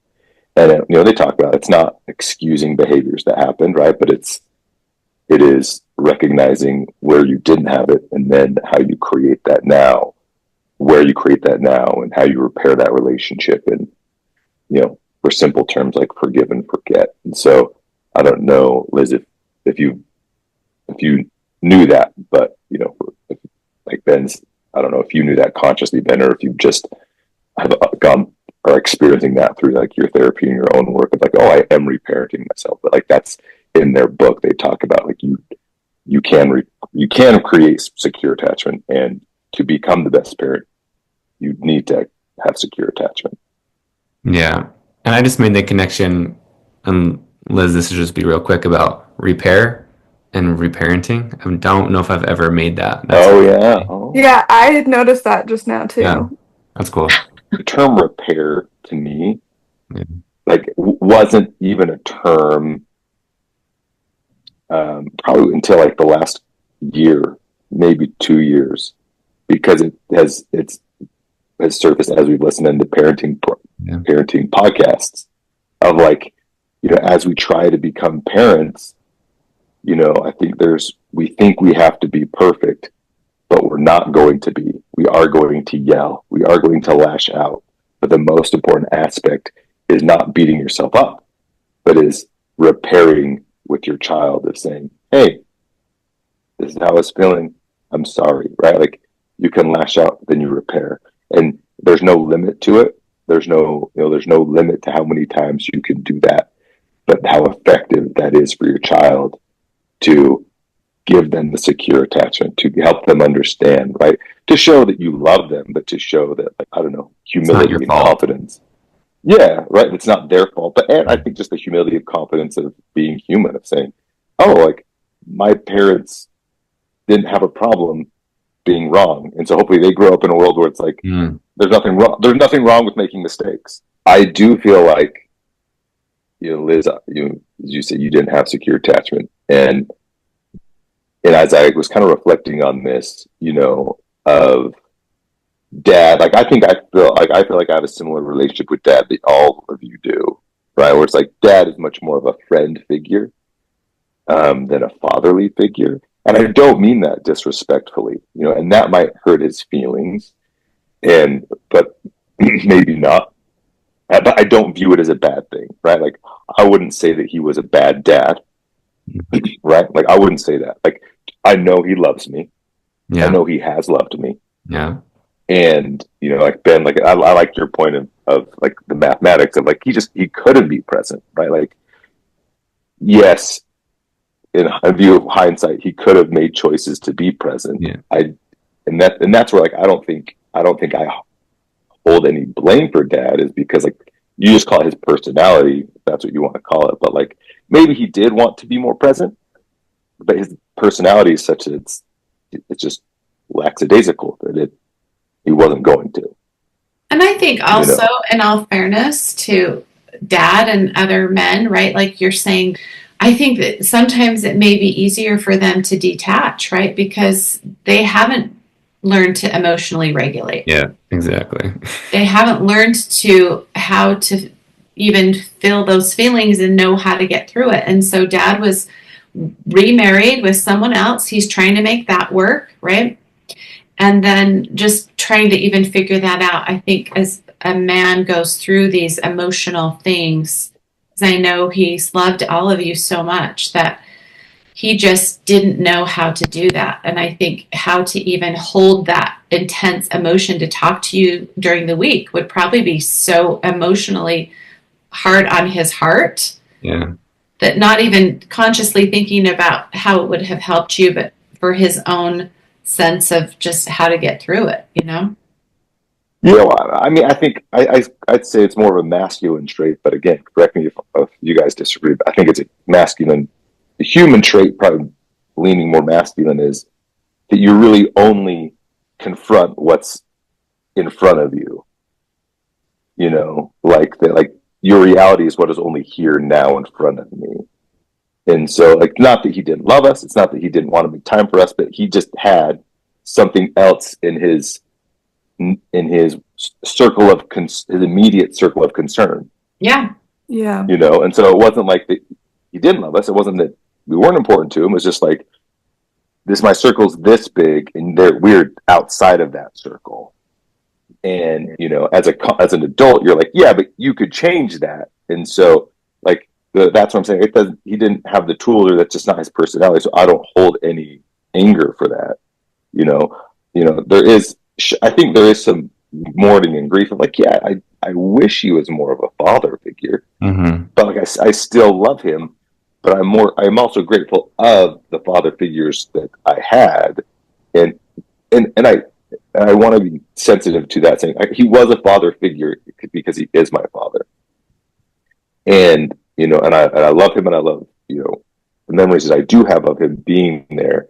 And they talk about, it's not excusing behaviors that happened, right? But it is recognizing where you didn't have it, and then how you create that now, where you create that now, and how you repair that relationship. And for simple terms like forgive and forget. And so I don't know, Liz, if you knew that, but like Ben's, I don't know if you knew that consciously, Ben, or if you just have gone or experiencing that through like your therapy and your own work of like, oh, I am reparenting myself. But like that's in their book, they talk about like you can create secure attachment, and to become the best parent, you need to have secure attachment.
Yeah. And I just made the connection, and Liz, this will just be real quick about repair and reparenting. I don't know if I've ever made that.
Yeah. Oh.
Yeah, I had noticed that just now too.
Yeah. That's cool.
The term repair to me,
Yeah.
like wasn't even a term probably until like the last year, maybe 2 years, because it's surfaced as we've listened to parenting podcasts of like, as we try to become parents, I think we think we have to be perfect, but we're not going to be. We are going to yell. We are going to lash out. But the most important aspect is not beating yourself up, but is repairing with your child, of saying, hey, this is how I was feeling. I'm sorry, right? Like you can lash out, then you repair. And there's no limit to it. There's no limit to how many times you can do that, but how effective that is for your child to give them the secure attachment, to help them understand, right? To show that you love them, but to show that, like, I don't know, humility and confidence. Yeah, right. It's not their fault. And I think just the humility and confidence of being human, of saying, oh, like my parents didn't have a problem being wrong. And so hopefully they grow up in a world where it's like, there's nothing wrong. There's nothing wrong with making mistakes. I do feel like, Liz, as you said, you didn't have secure attachment. And as I was kind of reflecting on this, of dad, like I feel like I have a similar relationship with dad that all of you do, right? Where it's like dad is much more of a friend figure than a fatherly figure. And I don't mean that disrespectfully, and that might hurt his feelings, but maybe not. But I don't view it as a bad thing, right? Like I wouldn't say that he was a bad dad, right? Like I wouldn't say that. Like I know he loves me.
Yeah.
I know he has loved me.
Yeah.
And like Ben, like I like your point of like the mathematics of like he couldn't be present, right? Like yes, in view of hindsight, he could have made choices to be present.
Yeah.
And that's where like I don't think I hold any blame for dad, is because like you just call it his personality, if that's what you want to call it. But like maybe he did want to be more present, but his personality is such that it's just lackadaisical that he wasn't going to.
And I think also, in all fairness to dad and other men, right? Like you're saying, I think that sometimes it may be easier for them to detach, right? Because they haven't learned to emotionally regulate.
Yeah, exactly.
They haven't learned how to even feel those feelings and know how to get through it. And so dad was remarried with someone else. He's trying to make that work, right? And then just trying to even figure that out. I think as a man goes through these emotional things, because I know he's loved all of you so much that he just didn't know how to do that. And I think how to even hold that intense emotion to talk to you during the week would probably be so emotionally hard on his heart.
Yeah.
That not even consciously thinking about how it would have helped you, but for his own sense of just how to get through it, Yeah,
I mean, I think I'd say it's more of a masculine trait, but again, correct me if you guys disagree, but I think it's a masculine. The human trait, probably leaning more masculine, is that you really only confront what's in front of you. Like that, like your reality is what is only here now in front of me. And so, like, not that he didn't love us, it's not that he didn't want to make time for us, but he just had something else in his circle of his immediate circle of concern.
Yeah.
Yeah.
And so it wasn't like that he didn't love us. It wasn't that we weren't important to him. It was just like, my circle's this big, and we're outside of that circle. And, you know, as an adult, you're like, yeah, but you could change that. And so, like, that's what I'm saying. He didn't have the tools, or that's just not his personality. So I don't hold any anger for that. You know, I think there is some mourning and grief of like, yeah, I wish he was more of a father figure, but like, I still love him, but I'm also grateful of the father figures that I had. And I want to be sensitive to that, saying he was a father figure because he is my father. And, you know, and I love him, and I love, you know, the memories that I do have of him being there.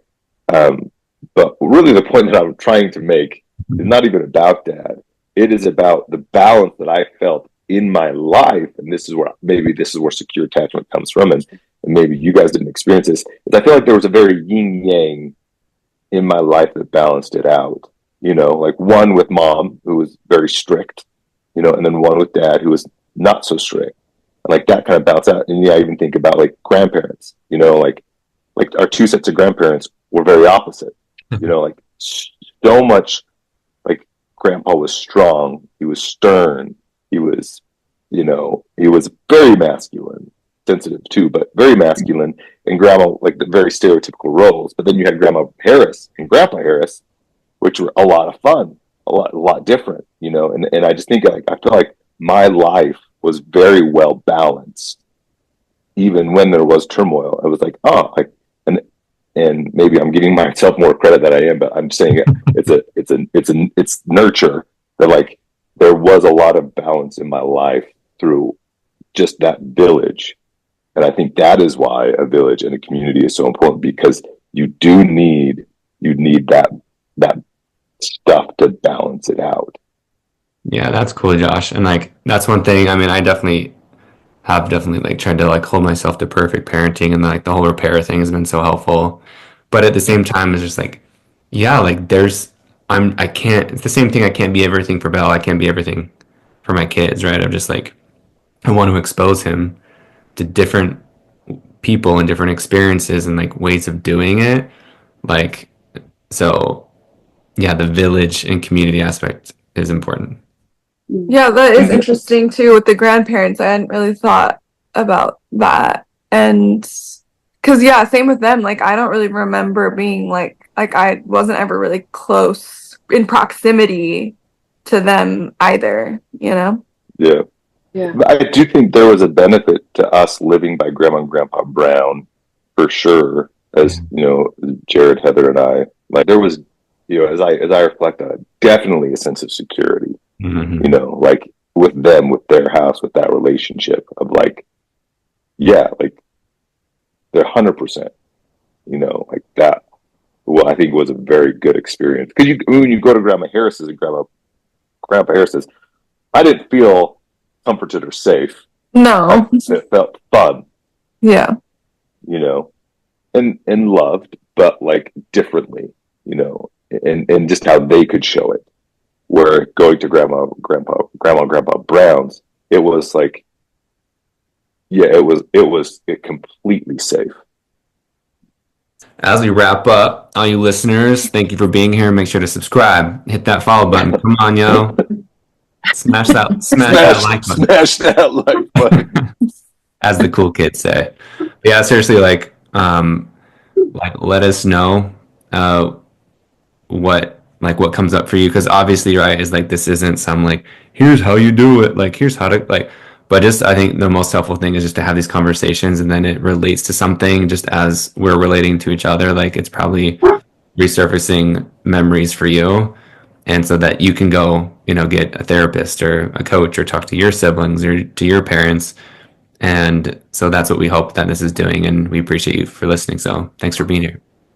But really the point that I'm trying to make is not even about Dad. It is about the balance that I felt in my life. And this is where secure attachment comes from. And maybe you guys didn't experience this. Is I feel like there was a very yin yang in my life that balanced it out. You know, like one with Mom, who was very strict, you know, and then one with Dad, who was not so strict. And like that kind of balanced out. And yeah, I even think about like grandparents, you know, like our two sets of grandparents were very opposite. You know, like so much, like Grandpa was strong, he was stern, he was, you know, he was very masculine, sensitive too, but very masculine. And Grandma, like the very stereotypical roles. But then you had Grandma Harris and Grandpa Harris, which were a lot of fun, a lot different, you know. And I just think, like, I feel like my life was very well balanced, even when there was turmoil. I was like, oh, and maybe I'm giving myself more credit than I am, but I'm saying it's nurture that, like, there was a lot of balance in my life through just that village. And I think that is why a village and a community is so important, because you need that stuff to balance it out.
Yeah, that's cool, Josh. And like that's one thing. I mean, I definitely like tried to like hold myself to perfect parenting, and like the whole repair thing has been so helpful. But at the same time, it's just like, yeah, like I can't. It's the same thing. I can't be everything for Belle. I can't be everything for my kids, right? I'm just like, I want to expose him to different people and different experiences and like ways of doing it. Like, so yeah, the village and community aspect is important.
Yeah, that is interesting too with the grandparents. I hadn't really thought about that. And because, yeah, same with them. Like, I don't really remember being like I wasn't ever really close in proximity to them either, you know?
Yeah.
Yeah.
I do think there was a benefit to us living by Grandma and Grandpa Brown, for sure. As you know, Jared, Heather, and I, like, there was, you know, as I reflect on it, definitely a sense of security.
Mm-hmm.
You know, like with them, with their house, with that relationship of like, yeah, like they're 100%. You know, like that. Well, I think it was a very good experience, because when you go to Grandma Harris's and Grandpa Harris's, I didn't feel comforted or safe.
No.
It felt fun.
Yeah.
You know, and loved, but like differently, you know, and just how they could show it. Where going to Grandma and Grandpa Brown's, it was like, yeah, it was completely safe.
As we wrap up, all you listeners, thank you for being here. Make sure to subscribe, hit that follow button. Come on, yo. Smash that like button.
Smash that like button.
As the cool kids say. But yeah, seriously, like let us know what comes up for you, because obviously, right, is like this isn't some like here's how you do it, like here's how to like, but just I think the most helpful thing is just to have these conversations, and then it relates to something just as we're relating to each other. Like it's probably resurfacing memories for you, and so that you can go, you know, get a therapist or a coach or talk to your siblings or to your parents. And so that's what we hope that this is doing, and we appreciate you for listening. So thanks for being here.